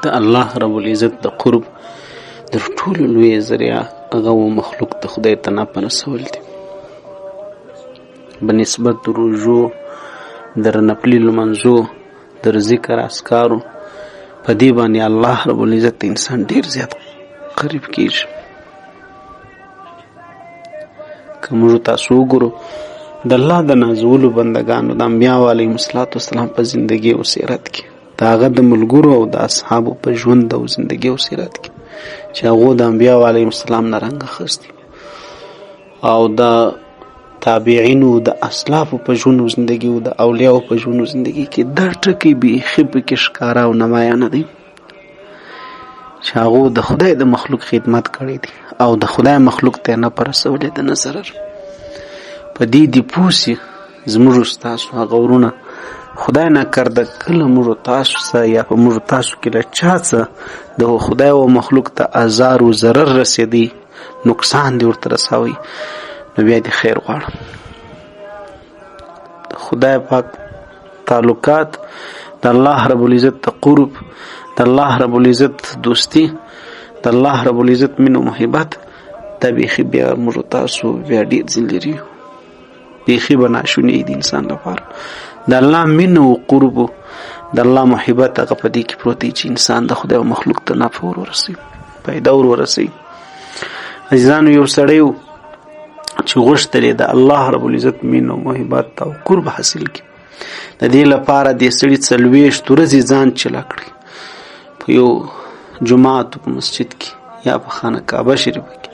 د الله رب العزت د قرب در ټولو لوی ذریعه هغه مخلوق ته خدای ته نفع رسول دي. بنسبت د روژو، در نفلي لمانځو، در ذکر اذکارو په دې باندې الله رب العزت ته انسان ډیر زیات قریب کیږي. که موږ تاسو وګورو د الله د نازولو بندگانو د انبیاء علیهم السلام په زندگی او سیرت کې، د هغه د ملګرو او د اصحابو په ژوند او زندگی او سیرت کې چې هغه د انبیاء علیهم السلام نه رنګ اخیستی، او د تابعینو د اسلافو په ژوند او زندگی او د اولیاءو په ژوند او زندگی کې دا ټکی بیخي پکې ښکاره او نمایان دي چې هغه د خدای د مخلوق خدمت کړی دي او د خدای مخلوق ته نه پر رسولې د نظر په دې دی پوسی زموږ تاسو هغه ورونه خدای نه کرده کله موږ تاسو سره یا په موږ تاسو کې له چا څه د خدای او مخلوق ته آزار او ضرر رسیدي، نقصان دی ورته رسوي، نو بیا دې خیر غواړم. خدای پاک تعلقات، د الله رب العزت د قرب، د الله رب العزت دوستی، د الله رب العزت مینه محبت، دا بیخي بیا موږ تاسو بیا ډېر ځین لري، بیخي به ناشونی دی انسان لپاره. د الله مینه او قرب، د الله محبت هغه په دې کې پروت دی چې انسان د خدای او مخلوق ته نفع ورسوي، پیدا ورسوي. عزیزانو، یو سړی و چې غوښتل یې د الله رب العزت مینه او محبت او قرب حاصل کړي. د دې لپاره دې سړي 40 ورځې ځان چلا کړي په یو جومات په مسجد کې، یا په خانه کعبه شریفه کې،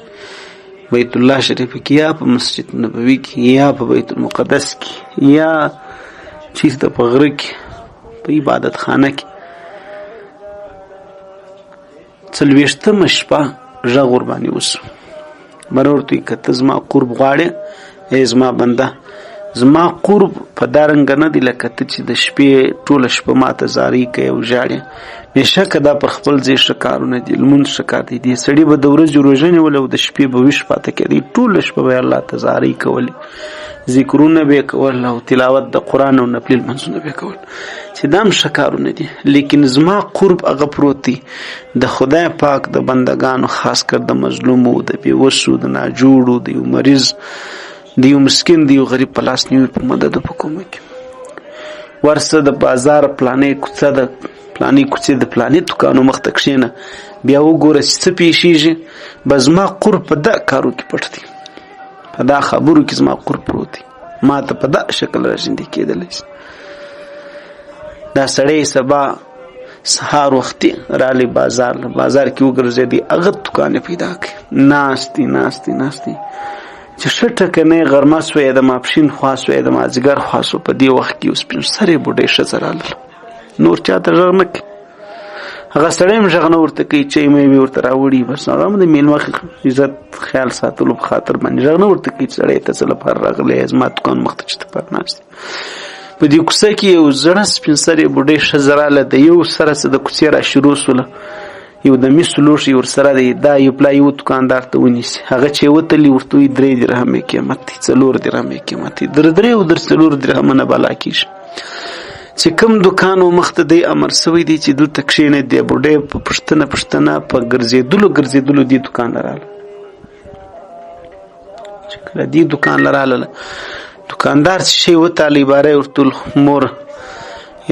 بیت الله شریف کې، یا په مسجد نبوي کې، یا په بیت المقدس کې، یا چیرته په غره کې په عبادت خانه کې. 40مه شپه غږ ورباندې وسو، مر ورته که ته زما قرب غواړې، ای زما بنده، زما قرب په دا رنګ نه دی لکه ته چې د شپې ټوله شپه ماته زارۍ کوې او ژاړې. بېشکه دا پر خپل ځای ښه کارونه دي، لمونځ ښه کار دی. دې سړي به د ورځې روژه نیوله او د شپې به ویښ پاته کېدی، ټوله شپه به یې الله ته زارۍ کولې، ذکرونه به یې کول او تلاوت د قرآن او نفلي لمونځونه به یې کول، چې دا هم ښه کارونه دي. لیکن زما قرب هغه پروت دی د خدای پاک د بندگانو، خاص کر د مظلومو، د بېوسو، د ناجوړو، د یو مریض، د یو مسکین، د یو غریب په لاس نیوي په مدد په کومه کې. ورسه د بازار پلانې کوڅه د پلانې کوڅې د پلانې دوکانو مخ ته کښېنه، بیا وګوره چې څه پیښیږي. به زما قرب په دا کارو کې پټ دی، په دا خبرو کې زما قرب پروت دی، ما ته په دا شکل راژوندي کېدلی شي. دا سړی سبا سهار وختي رالی بازار کې وګرځېدی، هغه دوکانې پیدا کړې، ناستې چې ښه ټکنۍ غرمه سوې، د ماپښین خوا سوې، د مازدیګر خوا سو. په دې وخت کې یو سپین سرې بوډۍ ښځه راغله، نور چا ته غږ نه کوي، هغه سړی هم غږ نه ورته کوي، چای میوې ورته راوړي، بس هغه هم د میلمه عزت خیال ساتلو په خاطر باندې غږ نه ورته کوي چې سړی ته څه لپاره راغلی، زما دوکان مخ ته چې ته پر ناست. په دې کوڅه کې یو زړه سپین سرې بوډۍ ښځه راغله، د یو سره څه د کوڅې را شروع سوله، یو د مسو لوښي ورسره دی، دا یو پلا یو دوکاندار ته ونیسي، هغه چې وتلي ورته وایي 3 درهمې قیمت دی، 4 درهمې قیمت دی، در 3 او در 4 درهمه نه بالا کېږي. چې کوم دوکان و مخ ته دی امر سوی دی چې دلته کښېنئ. دی بوډۍ په پوښتنه په ګرځېدلو دې دوکان له راغله. چې کله دې دوکان له راغله، دوکاندار چې شی وتالی باره یې ورته مور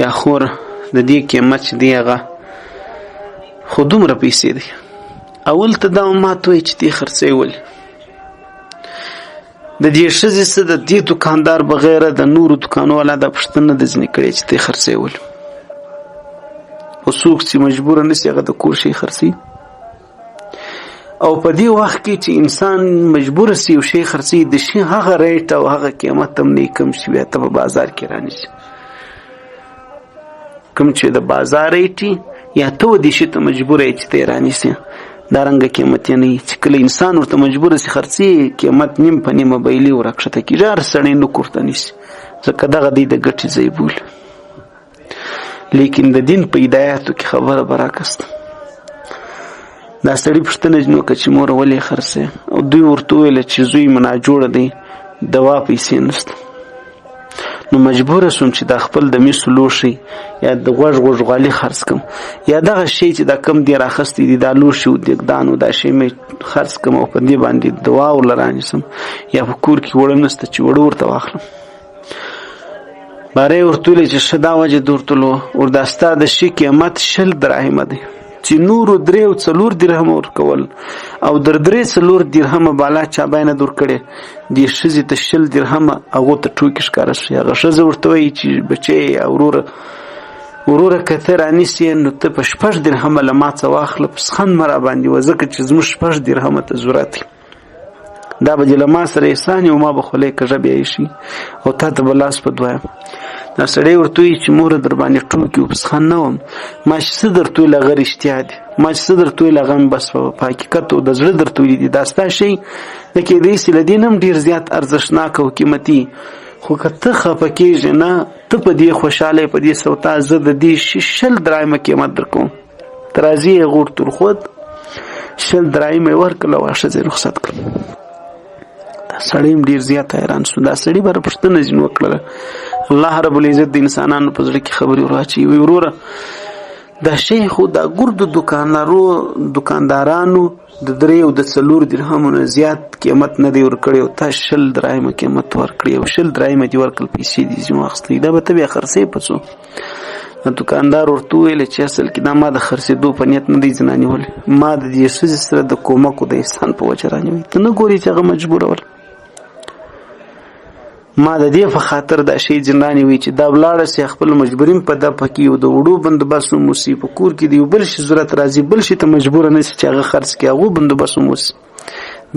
یا خور د دې قیمت چې دی هغه خو دومره پیسې دی. اول ته دا مات وایي چې دې خرڅوي ولې. د دې ښځې څه د دې دوکاندار بغیره د نورو دوکانو والا دا پوښتنه د ځینې کړې چې دې خرڅوي ولې. خو څوک چې مجبوره نشي هغه د کور شی خرڅوي. او په دې وخت کې چې انسان مجبور سي یو شی خرڅوي، د شي هغه ریټ او هغه قیمت هم نه کم شي، بیا ته په بازار کې رانیسي. کوم چې د بازار ریټ یا ته دې شي ته مجبور یې چې ته یې رانیسي، دا رنګه قیمت یې نه وي. چې کله انسان ورته مجبور سي خرڅي، قیمت نیم په نیمه بیلي ورکښته کېږي، هر سړی نه کورته نیسي، ځکه دغه دی د ګټې ځای بولي. لیکن د دین په هدایاتو کې خبره برعکس ده. دا سړي پوښتنه ځینې وکړه چې مور ولې خرڅوې، او دوی ورته وویل چې زوی مې ناجوړه دی، دوا پیسې نشته. نو مجبور سوم چې د خپل د میسو لوښي یا د غوږغالي خرڅ کم یا دغه شی چې دا کم دی راخستی دی دا لوښي او دګدانو دا شی مې خرڅ کم او په دې باندې دعا ولرانیسم یا په کور کې وړه نسته چې وړه ورته واخلم. باره ورتولی چې ښه دا وجه د ورتلو وردا ستا د شي قیمت 20 دراهمه دی چې نورو 3 او 4 درهم ورکول او در 3-4 درهم بالا چا باندې دور کړي د ښځې ته 20 درهم هغه ته ټوکې ښکاره شي. هغه ښځه ورته وایي چې بچی یا وروره که ته رانیسې نو ته په 6 درهم له ما څه واخله په سخن مه راباندې وه ځکه چې زموږ 6 درهمه ته ضرورت دی دا به دې له ما سره احسان او ما به خولۍ کږه بیا شي او تا ته به لاس په دویم. دا سړی ورته وایي چې موره در باندې ټوکې او پسخن نه وم ما چې څه درته ویل هغه رښتیا دي ما چې څه درته ویل هغه مې بس په حقیقت او د زړه درته ویلي دي دا ستا شی نه کېدی سي له دې نه هم ډېر زیات ارزښتناک او قیمتي خو که ته خفه کېږې نه ته په دې خوشحاله په دې سوتا زه د دې 20 درایمه قیمت در کوم ته راځي یې غور تور خود 20 درایمه یې ورکړله او ښځې رخصت کړم. دا سړی هم ډېر زیات حیران شو. دا سړي به پوښتنه ځینې وکړله الله رب العزت د انسانانو په زړه کې خبرې ورواچوي وایي وروره دا شی خو دا ګردو دکاندارانو د 3 او 4 درهمو نه زیات قیمت نه دی ورکړی او تا 20 درایمه قیمت ورکړی او 20 درایمه دې ورکړل پیسې دې ځینې واخیستې دا به ته بیا خرڅې په څو. دوکاندار ورته وویل چې اصل کې دا ما د خرڅېدو په نیت نه دی ځینه نیولې ما د دې ښځې سره د کومک او د احسان په وجه رانیوي ته نه ګورې چې هغه مجبورول ما د دې په خاطر دا شی جنراني وي چې دا ولاړه سي خپل مجبورین په د پکې او د وړو بندوبست موسی په کور کې دی بل شي ضرورت راځي بل شي ته مجبور نه سي چې هغه خرڅ کې هغه بندوبست موسی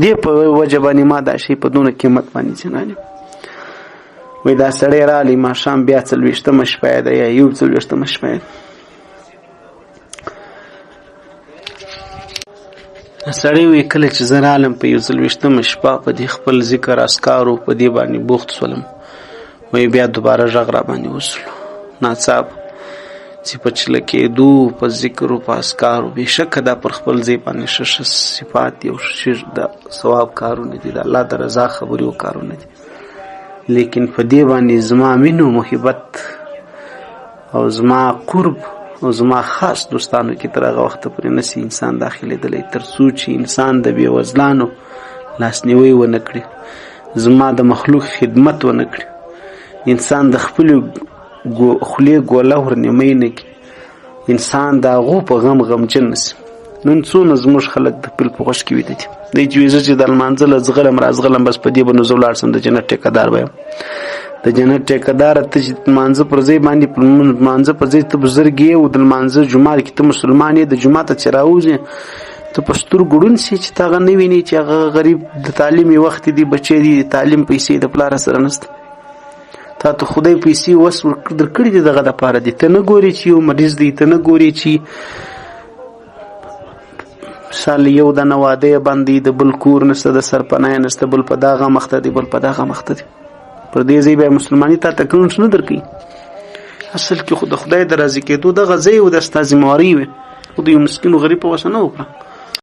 دې په وجه باندې ما دا شی په دونه قیمت باندې جنراني وای دا سړی رالی ما شام بیا 40 شپه ده یا 41 شپه سړی وی کله چې زه رالم په 41 شپه په دې خپل ذکر اسکارو په دې باندې بوخت شولم وی بیا دوباره غږ را باندې وسلو ناڅاپ چې په چله کېدو په ذکر او په اسکارو بېشکه دا پر خپل ځای باندې ښه صفات دي او ښه د ثواب کارونه دي د الله د رضا خبرې او کارونه دي لیکن په دې باندې زما مینه او محبت او زما قرب او زما خاص دوستانو کې تر هغه وخته پورې نسی انسان داخلېدلی تر څو چې انسان د بېوزلانو لاسنیوی ونه کړي زما د مخلوق خدمت ونه کړي انسان د خپلې خولې ګوله ورنیمۍ نه کړي انسان د هغو په غمجن نسي. نن څونه زموږ خلک د پیل په غوږ کې ویده دي دی چې وایي زه چې د لمانځه له زغلم رازغلم بس په دې به نو زه ولاړ سم د جنت ټیکهدار به یم د جنت ټیکهداره ته چې لمانځه پر ځای باندې لمانځه پر ځای ته بزرګ یې او د لمانځه جومات کې ته مسلمان یې د جوماته چې راوځې ته په سترګو ړوند سې چې ته هغه نه وینې چې هغه غریب د تعلیم یې وخت دی بچی دی د تعلیم پیسې د پلاره سره نسته تا ته خدای پیسې وس درکړي دي دغه دپاره دي ته نه ګورې چې یو مریض دی ته نه ګورې چې مثال یو دانه واده باندې د بل کور نشته د سرپناه نشته بل په دغه مخته دی بل په دغه مخته دی پر دې ځای به مسلمانۍ ته تکرون نه درکوي اصل کې خو د خدای د راضي کېدو دغه ځای او د ستا ذمهواري وي خو د یو مسکین و غریب په وسه نه وکړه